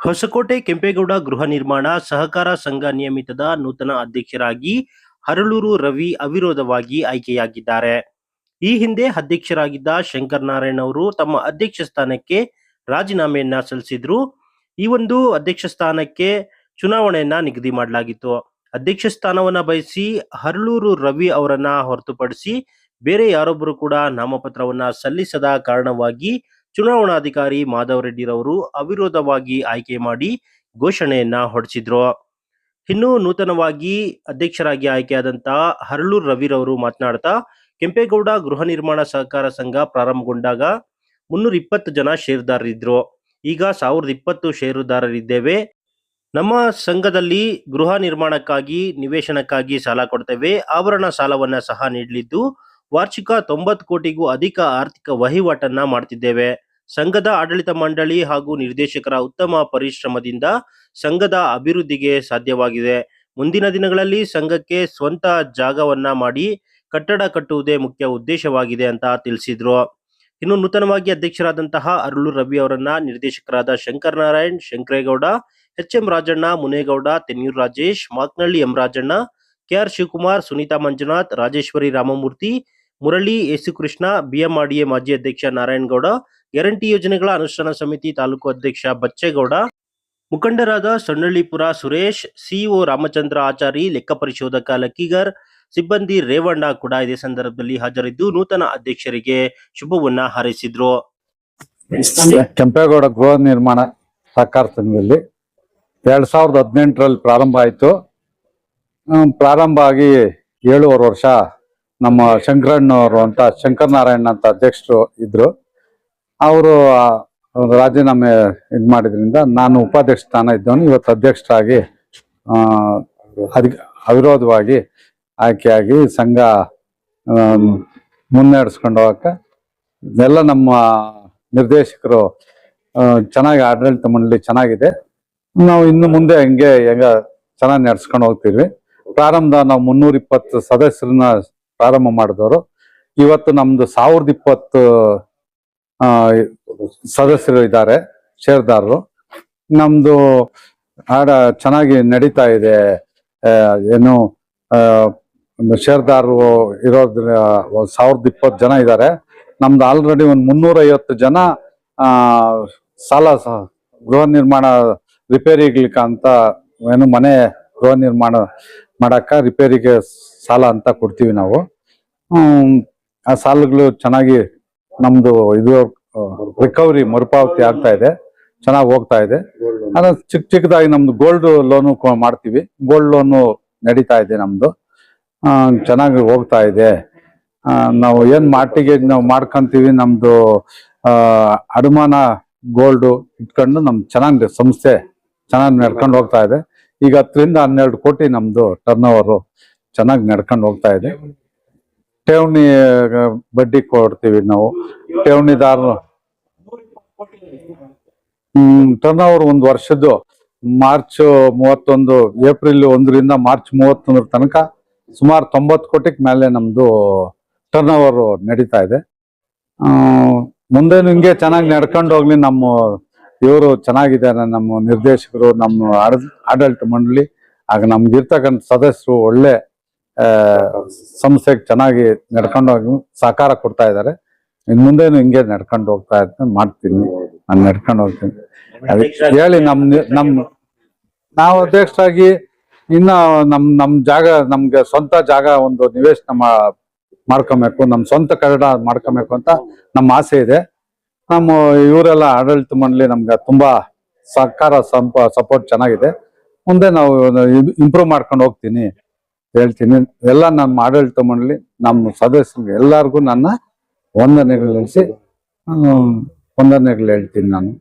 ಹೊಸಕೋಟೆ ಕೆಂಪೇಗೌಡ ಗೃಹ ನಿರ್ಮಾಣ ಸಹಕಾರ ಸಂಘ ನಿಯಮಿತದ ನೂತನ ಅಧ್ಯಕ್ಷರಾಗಿ ಹರಳೂರು ರವಿ ಅವಿರೋಧವಾಗಿ ಆಯ್ಕೆಯಾಗಿದ್ದಾರೆ. ಈ ಹಿಂದೆ ಅಧ್ಯಕ್ಷರಾಗಿದ್ದ ಶಂಕರ್ ನಾರಾಯಣ್ ಅವರು ತಮ್ಮ ಅಧ್ಯಕ್ಷ ಸ್ಥಾನಕ್ಕೆ ರಾಜೀನಾಮೆಯನ್ನ ಸಲ್ಲಿಸಿದ್ರು. ಈ ಒಂದು ಅಧ್ಯಕ್ಷ ಸ್ಥಾನಕ್ಕೆ ಚುನಾವಣೆಯನ್ನ ನಿಗದಿ ಮಾಡಲಾಗಿತ್ತು. ಅಧ್ಯಕ್ಷ ಸ್ಥಾನವನ್ನ ಬಯಸಿ ಹರಳೂರು ರವಿ ಅವರನ್ನ ಹೊರತುಪಡಿಸಿ ಬೇರೆ ಯಾರೊಬ್ಬರು ಕೂಡ ನಾಮಪತ್ರವನ್ನ ಸಲ್ಲಿಸದ ಕಾರಣವಾಗಿ ಚುನಾವಣಾಧಿಕಾರಿ ಮಾಧವ್ ರೆಡ್ಡಿರವರು ಅವಿರೋಧವಾಗಿ ಆಯ್ಕೆ ಮಾಡಿ ಘೋಷಣೆಯನ್ನ ಹೊರಡಿಸಿದ್ರು. ಇನ್ನು ನೂತನವಾಗಿ ಅಧ್ಯಕ್ಷರಾಗಿ ಆಯ್ಕೆಯಾದಂತಹ ಹರಳೂರು ರವಿರವರು ಮಾತನಾಡ್ತಾ, ಕೆಂಪೇಗೌಡ ಗೃಹ ನಿರ್ಮಾಣ ಸಹಕಾರ ಸಂಘ ಪ್ರಾರಂಭಗೊಂಡಾಗ 320 ಜನ ಷೇರುದಾರರಿದ್ರು. ಈಗ 1020 ಷೇರುದಾರರಿದ್ದೇವೆ. ನಮ್ಮ ಸಂಘದಲ್ಲಿ ಗೃಹ ನಿರ್ಮಾಣಕ್ಕಾಗಿ ನಿವೇಶನಕ್ಕಾಗಿ ಸಾಲ ಕೊಡ್ತೇವೆ. ಆಭರಣ ಸಾಲವನ್ನ ಸಹ ನೀಡಲಿದ್ದು ವಾರ್ಷಿಕ 90 ಕೋಟಿಗೂ ಅಧಿಕ ಆರ್ಥಿಕ ವಹಿವಾಟನ್ನ ಮಾಡ್ತಿದ್ದೇವೆ. ಸಂಘದ ಆಡಳಿತ ಮಂಡಳಿ ಹಾಗೂ ನಿರ್ದೇಶಕರ ಉತ್ತಮ ಪರಿಶ್ರಮದಿಂದ ಸಂಘದ ಅಭಿವೃದ್ಧಿಗೆ ಸಾಧ್ಯವಾಗಿದೆ. ಮುಂದಿನ ದಿನಗಳಲ್ಲಿ ಸಂಘಕ್ಕೆ ಸ್ವಂತ ಜಾಗವನ್ನ ಮಾಡಿ ಕಟ್ಟಡ ಕಟ್ಟುವುದೇ ಮುಖ್ಯ ಉದ್ದೇಶವಾಗಿದೆ ಅಂತ ತಿಳಿಸಿದ್ರು. ಇನ್ನು ನೂತನವಾಗಿ ಅಧ್ಯಕ್ಷರಾದಂತಹ ಹರಳೂರು ರವಿ ಅವರನ್ನ ನಿರ್ದೇಶಕರಾದ Shankar Narayan, Shankaregowda, H M. Rajanna, Munegowda, Thenyur Rajesh, Maknalli M Rajanna, K R. Shivakumar, Sunitha Manjunath, Rajeshwari Ramamurthy, Murali Yesukrishna, BMRDA ಮಾಜಿ ಅಧ್ಯಕ್ಷ ನಾರಾಯಣಗೌಡ, ಗ್ಯಾರಂಟಿ ಯೋಜನೆಗಳ ಅನುಷ್ಠಾನ ಸಮಿತಿ ತಾಲೂಕು ಅಧ್ಯಕ್ಷ ಬಚ್ಚೇಗೌಡ, ಮುಖಂಡರಾದ ಸೊನ್ನಳ್ಳಿಪುರ ಸುರೇಶ್, ಸಿಇಒ ರಾಮಚಂದ್ರ ಆಚಾರಿ, ಲೆಕ್ಕ ಪರಿಶೋಧಕ ಲಕ್ಕಿಗರ್, ಸಿಬ್ಬಂದಿ ರೇವಣ್ಣ ಕೂಡ ಇದೇ ಸಂದರ್ಭದಲ್ಲಿ ಹಾಜರಿದ್ದು ನೂತನ ಅಧ್ಯಕ್ಷರಿಗೆ ಶುಭವನ್ನ ಹಾರೈಸಿದ್ರು. ಕೆಂಪೇಗೌಡ ಗೃಹ ನಿರ್ಮಾಣ ಸಹಕಾರ ಸಂಘದಲ್ಲಿ 2018ರಲ್ಲಿ ಪ್ರಾರಂಭ ಆಯಿತು. ಪ್ರಾರಂಭ ಆಗಿ 7.5 ವರ್ಷ ನಮ್ಮ ಶಂಕರಣ್ಣವರು ಅಂತ ಶಂಕರ್ ನಾರಾಯಣ್ ಅಂತ ಅಧ್ಯಕ್ಷರು ಇದ್ರು. ಅವರು ರಾಜೀನಾಮೆ ಇದು ಮಾಡಿದ್ರಿಂದ ನಾನು ಉಪಾಧ್ಯಕ್ಷ ಸ್ಥಾನ ಇದ್ದವನು. ಇವತ್ತು ಅಧ್ಯಕ್ಷರಾಗಿ ಅವಿರೋಧವಾಗಿ ಆಯ್ಕೆಯಾಗಿ ಸಂಘ ಮುನ್ನಡೆಸ್ಕೊಂಡು ಹೋಗಕ್ಕೆ ಎಲ್ಲ ನಮ್ಮ ನಿರ್ದೇಶಕರು ಚೆನ್ನಾಗಿ ಆಡಳಿತ ಮಂಡಳಿ ಚೆನ್ನಾಗಿದೆ. ನಾವು ಇನ್ನು ಮುಂದೆ ಹೆಂಗ ಚೆನ್ನಾಗಿ ನಡೆಸ್ಕೊಂಡು ಹೋಗ್ತೀವಿ. ಪ್ರಾರಂಭ ನಾವು 320 ಸದಸ್ಯರನ್ನ ಪ್ರಾರಂಭ ಮಾಡಿದವರು. ಇವತ್ತು ನಮ್ದು 1020 ಸದಸ್ಯರು ಇದ್ದಾರೆ, ಷೇರುದಾರರು. ನಮ್ದು ಚೆನ್ನಾಗಿ ನಡೀತಾ ಇದೆ. ಏನು ಷೇರುದಾರರು ಇರೋದ್ರ 1020 ಜನ ಇದ್ದಾರೆ. ನಮ್ದು ಆಲ್ರೆಡಿ ಒಂದು 350 ಜನ ಸಾಲ ಗೃಹ ನಿರ್ಮಾಣ ರಿಪೇರಿಗ್ಲಿಕ್ಕೆ ಅಂತ ಏನು ಮನೆ ಗೃಹ ನಿರ್ಮಾಣ ಮಾಡಕ್ಕ ರಿಪೇರಿಗೆ ಸಾಲ ಅಂತ ಕೊಡ್ತೀವಿ ನಾವು. ಆ ಸಾಲಗಳು ಚೆನ್ನಾಗಿ ನಮ್ದು ಇದು ರಿಕವರಿ ಮರುಪಾವತಿ ಆಗ್ತಾ ಇದೆ, ಚೆನ್ನಾಗಿ ಹೋಗ್ತಾ ಇದೆ. ಅದ್ರ ಚಿಕ್ಕದಾಗಿ ನಮ್ದು ಗೋಲ್ಡ್ ಲೋನು ಮಾಡ್ತೀವಿ. ಗೋಲ್ಡ್ ಲೋನು ನಡೀತಾ ಇದೆ ನಮ್ದು, ಚೆನ್ನಾಗಿ ಹೋಗ್ತಾ ಇದೆ. ನಾವು ಏನ್ ಮಾರ್ಟಿಗೇಜ್ ನಾವು ಮಾಡ್ಕೊಂತೀವಿ, ನಮ್ದು ಅಡಮಾನ ಗೋಲ್ಡ್ ಇಟ್ಕೊಂಡು ನಮ್ ಚೆನ್ನಾಗಿ ಸಂಸ್ಥೆ ಚೆನ್ನಾಗಿ ನಡ್ಕೊಂಡು ಹೋಗ್ತಾ ಇದೆ. ಈಗ 10 ರಿಂದ 12 ಕೋಟಿ ನಮ್ದು ಟರ್ನ್ ಓವರು ಚೆನ್ನಾಗಿ ನಡ್ಕೊಂಡು ಹೋಗ್ತಾ ಇದೆ. ಠೇವಣಿ ಬಡ್ಡಿ ಕೊಡ್ತೀವಿ ನಾವು. ಠೇವಣಿದಾರರು ಟರ್ನ್ ಓವರ್ ಒಂದು ವರ್ಷದ್ದು ಮಾರ್ಚ್ 31 ಏಪ್ರಿಲ್ 1ರಿಂದ ಮಾರ್ಚ್ 31 ತನಕ ಸುಮಾರು 90 ಕೋಟಿಗೆ ಮೇಲೆ ನಮ್ದು ಟರ್ನ್ ಓವರ್ ನಡೀತಾ ಇದೆ. ಮುಂದೇನು ಹಿಂಗೆ ಚೆನ್ನಾಗಿ ನಡ್ಕೊಂಡು ಹೋಗ್ಲಿ. ನಮ್ಮ ಇವರು ಚೆನ್ನಾಗಿದ್ದಾರೆ, ನಮ್ಮ ನಿರ್ದೇಶಕರು, ನಮ್ಮ ಆಡಳಿತ ಮಂಡಳಿ, ಆಗ ನಮ್ಗಿರ್ತಕ್ಕಂಥ ಸದಸ್ಯರು ಒಳ್ಳೆ ಸಂಸ್ಥೆಗೆ ಚೆನ್ನಾಗಿ ನಡ್ಕೊಂಡು ಹೋಗಿ ಸಹಕಾರ ಕೊಡ್ತಾ ಇದ್ದಾರೆ. ಇನ್ ಮುಂದೇನು ಹಿಂಗೆ ನಡ್ಕೊಂಡು ಹೋಗ್ತಾ ಇರ್ತೀನಿ, ಮಾಡ್ತೀನಿ, ನಾನು ನಡ್ಕೊಂಡು ಹೋಗ್ತೀನಿ ಹೇಳಿ. ನಾವು ಅಧ್ಯಕ್ಷರಾಗಿ ಇನ್ನ ನಮ್ ಜಾಗ, ನಮ್ಗೆ ಸ್ವಂತ ಜಾಗ ಒಂದು ನಿವೇಶನ ಮಾಡ್ಕೊಬೇಕು, ನಮ್ ಸ್ವಂತ ಕಟ್ಟಡ ಮಾಡ್ಕೊಬೇಕು ಅಂತ ನಮ್ಮ ಆಸೆ ಇದೆ. ನಮ್ಮ ಇವರೆಲ್ಲ ಆಡಳಿತ ಮಂಡಳಿ ನಮ್ಗೆ ತುಂಬಾ ಸಹಕಾರ ಸಪೋರ್ಟ್ ಚೆನ್ನಾಗಿದೆ. ಮುಂದೆ ನಾವು ಇಂಪ್ರೂವ್ ಮಾಡ್ಕೊಂಡು ಹೋಗ್ತೀನಿ ಹೇಳ್ತೀನಿ. ಎಲ್ಲ ನಮ್ಮ ಆಡಳಿತ ಮಂಡಳಿ, ನಮ್ಮ ಸದಸ್ಯರಿಗೆ ಎಲ್ಲರಿಗೂ ನನ್ನ ವಂದನೆಗಳು ಹೇಳ್ತೀನಿ ನಾನು.